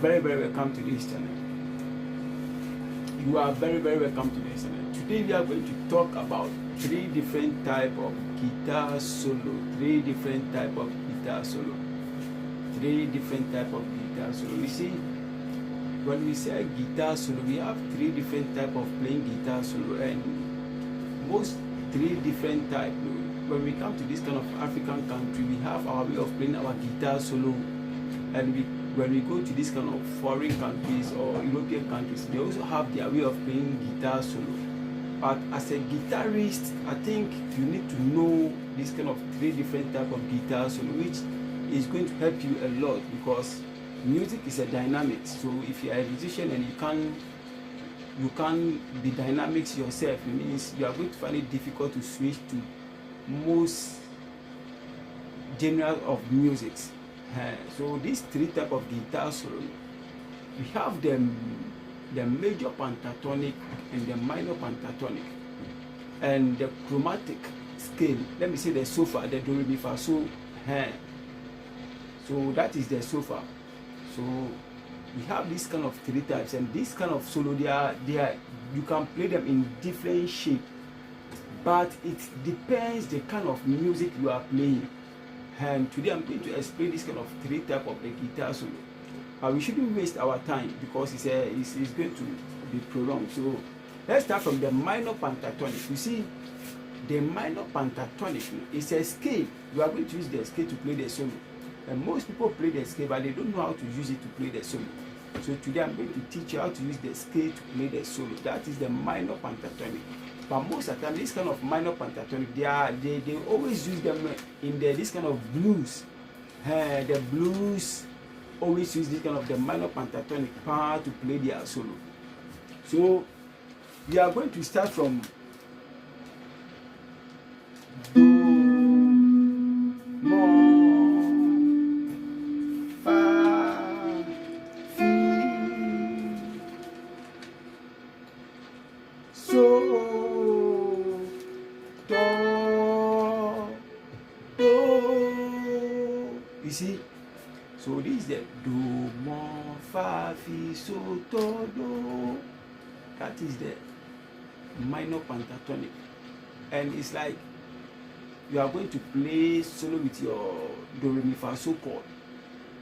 very, very welcome to this channel. You are very, very welcome to this channel. Today we are going to talk about 3 different type of guitar solo. 3 different type of guitar solo. 3 different type of guitar solo. You see, when we say guitar solo, we have 3 different type of playing guitar solo, and most 3 different type. When we come to this kind of African country, we have our way of playing our guitar solo, and when we go to this kind of foreign countries or European countries, they also have their way of playing guitar solo. But as a guitarist, I think you need to know this kind of 3 different type of guitar solo, which is going to help you a lot, because music is a dynamic. So if you are a musician and you can't be dynamics yourself, it means you are going to find it difficult to switch to most genres of music. So these 3 type of guitar solo, we have the major pentatonic and the minor pentatonic, and the chromatic scale. Let me say the sofa, the do re mi fa so. So that is the sofa. So we have this kind of 3 types, and this kind of solo, they are you can play them in different shape, but it depends the kind of music you are playing. And today I'm going to explain this kind of 3 type of the guitar solo. We shouldn't waste our time, because it's going to be prolonged. So let's start from the minor pentatonic. You see, the minor pentatonic is a scale. You are going to use the scale to play the solo, and most people play the scale, but they don't know how to use it to play the solo. So today I'm going to teach you how to use the scale to play the solo. That is the minor pentatonic. But most of the time, this kind of minor pentatonic, they always use them in this kind of blues. The blues always use this kind of the minor pentatonic part to play their solo. So we are going to start from do, mo, fa, fi, so. You see, so this is the do, mo, fa, fi, so, do, do. That is the minor pentatonic, and it's like you are going to play solo with your do, re, mi, fa, so chord.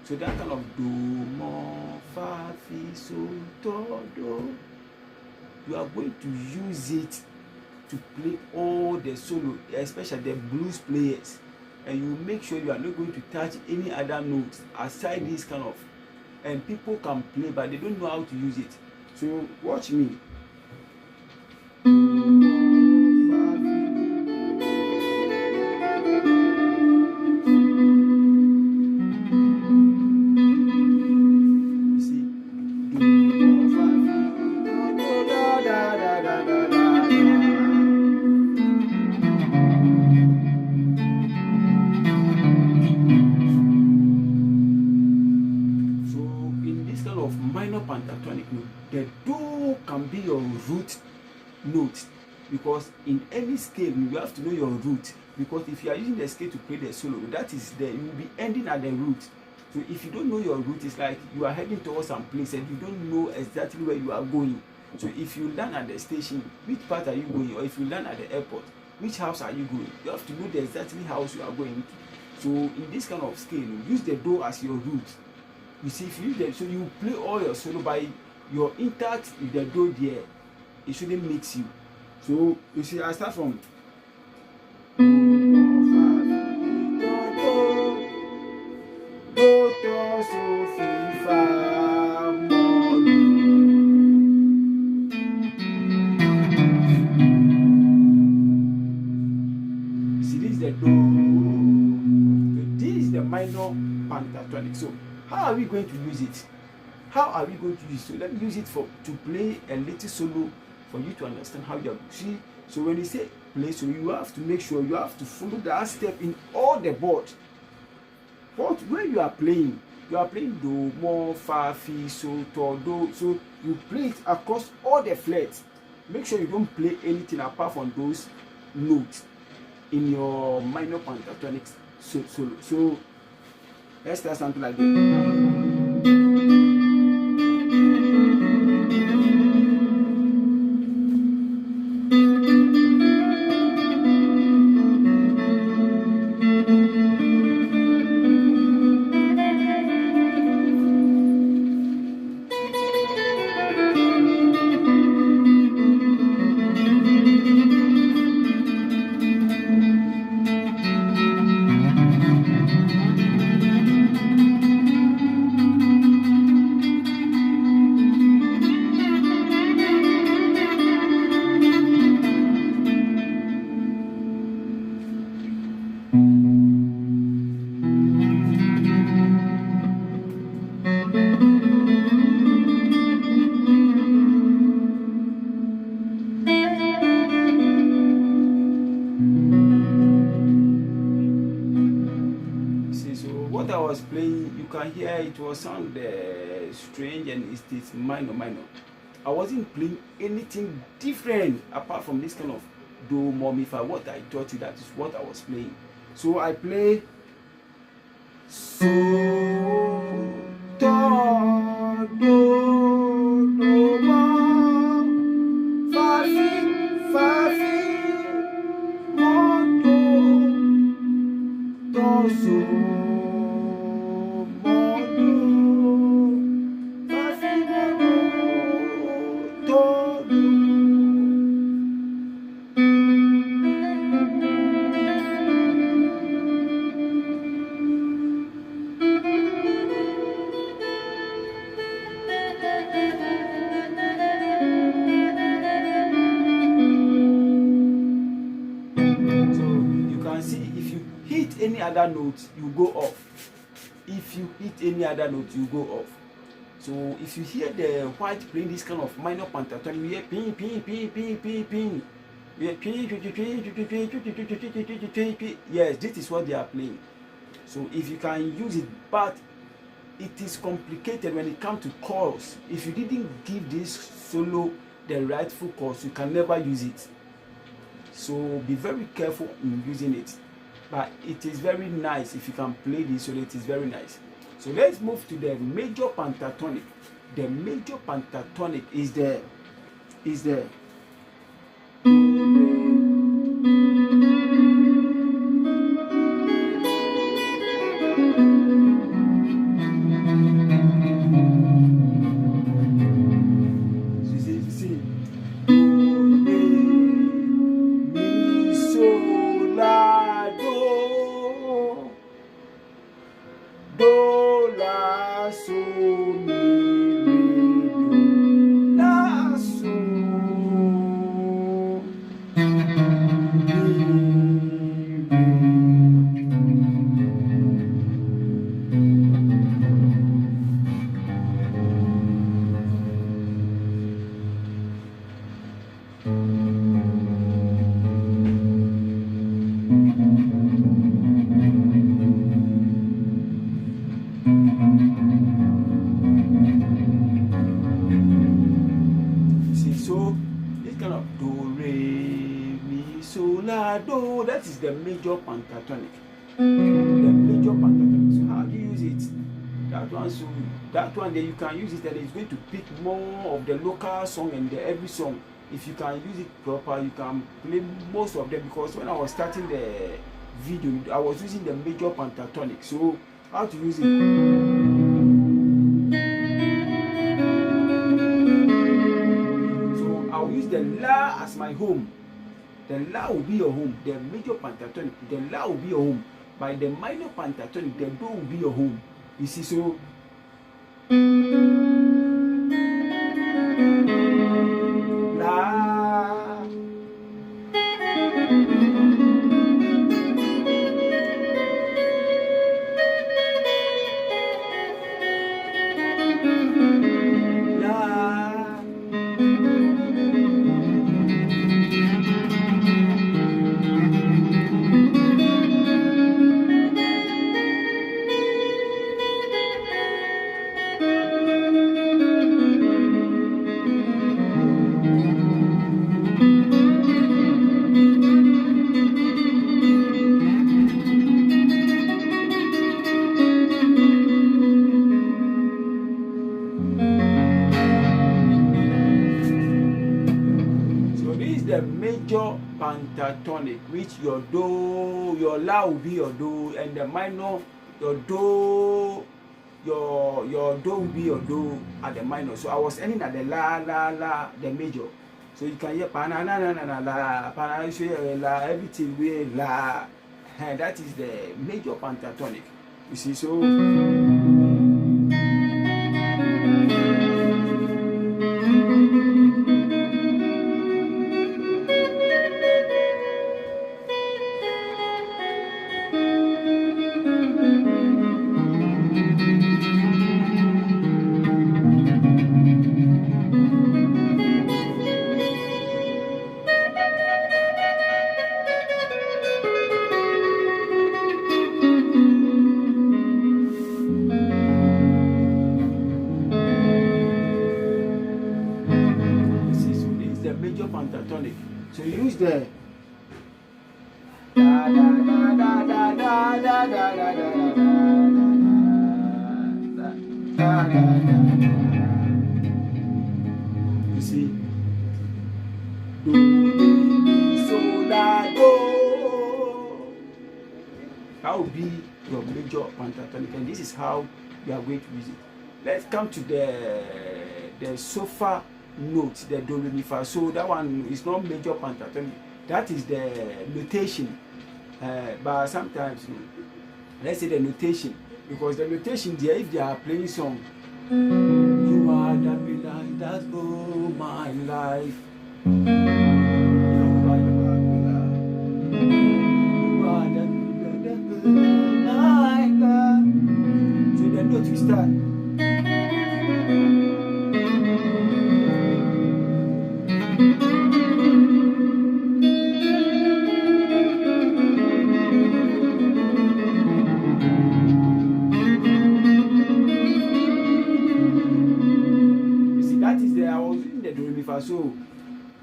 So that kind of do, mo, fa, fi, so, do, do, you are going to use it to play all the solo, especially the blues players. And you make sure you are not going to touch any other notes aside this kind of, and people can play but they don't know how to use it. So watch me. Pentatonic note, the do can be your root note, because in any scale you have to know your root, because if you are using the scale to play the solo, that is there, you will be ending at the root. So if you don't know your route, it's like you are heading towards some place and you don't know exactly where you are going. So if you land at the station, which part are you going? Or if you land at the airport, which house are you going? You have to know the exactly house you are going to. So in this kind of scale, use the do as your root. You see, if you use them, so you play all your solo by your intact with the do there, it shouldn't mix you. So you see, I start from minor pentatonic. So how are we going to use it? How are we going to use it? So let me use it to play a little solo for you to understand how you are. See, so when you say play solo, you have to make sure you have to follow that step in all the board. But when you are playing do, mo, fa, fi, so, do. So you play it across all the frets. Make sure you don't play anything apart from those notes in your minor pentatonic solo. So let's start something like this. can hear it will sound strange, and it's minor. I wasn't playing anything different apart from this kind of do, mo, mi, fa. What I taught you, that is what I was playing. So I play so, do, do, mo, fa, fi, mo, do, so, mo, do, fa, fi, mo, do. Any other note, you go off. If you hit any other note, you go off. So if you hear the white playing this kind of minor pentatonic, you hear ping, ping, ping, ping, ping, ping. You hear ping, ping, ping, ping, ping, ping, ping. Yes, this is what they are playing. So if you can use it, but it is complicated when it comes to chorus. If you didn't give this solo the rightful chorus, you can never use it. So be very careful in using it. But it is very nice if you can play this solo. It is very nice. So let's move to the major pentatonic. The major pentatonic is the do. That is the major pentatonic. The major pentatonic. So how do you use it? That one, so that one there you can use it, and it's going to pick more of the local song and every song. If you can use it proper, you can play most of them. Because when I was starting the video, I was using the major pentatonic. So how to use it? So I'll use the la as my home. The la will be your home. The major pentatonic, the la will be your home. By the minor pentatonic, the do will be your home. You see, so la. The major pentatonic, which your do, your la will be your do, and the minor, your do, your do will be your do at the minor. So I was ending at the la, the major. So you can hear pa na na na na la, pa na la, everything we la. And that is the major pentatonic. You see, so. major pentatonic. So you use the da da da da da da da da da da da. You see, do mi so la do. That will be your major pentatonic, and this is how you are going to use it. Let's come to the sofa note, the do re mi fa. So that one is not major pentatonic. That is the notation. But sometimes, let's say the notation, because the notation there, if they are playing song, you are the light that oh my life. So the note you start. You see, that is the I was in the do re mi fa. So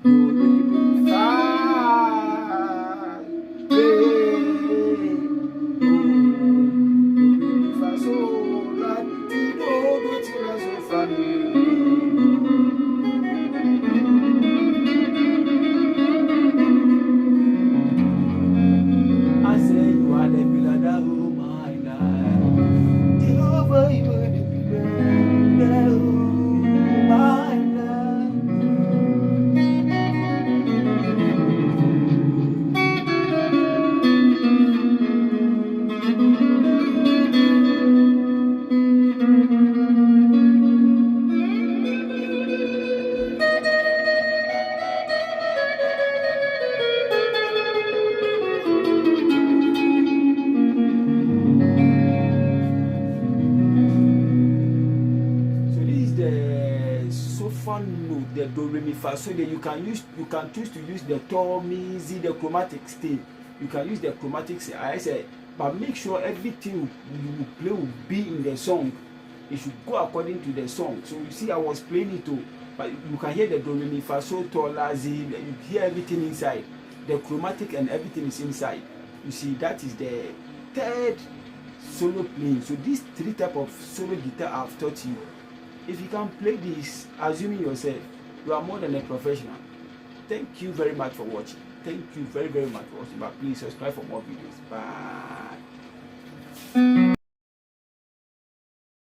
do re mi fa re do re mi fa so la ti do ti la so fa mi. I say you are the pillar that hold my life. Jehovah, you are the pillar that hold my life. So this is the sofa note, the do re mi fa. So that you can choose to use the do mi zi, the chromatic scale. You can use the chromatic scale. I said, but make sure everything you play will be in the song. It should go according to the song. So you see, I was playing it too, but you can hear the do re mi fa so to la zi. You hear everything inside. The chromatic and everything is inside. You see, that is the third solo playing. So these three type of solo guitar I've taught you. If you can play this, assuming yourself, you are more than a professional. Thank you very much for watching. Thank you very, very much for watching. But please subscribe for more videos. Bye.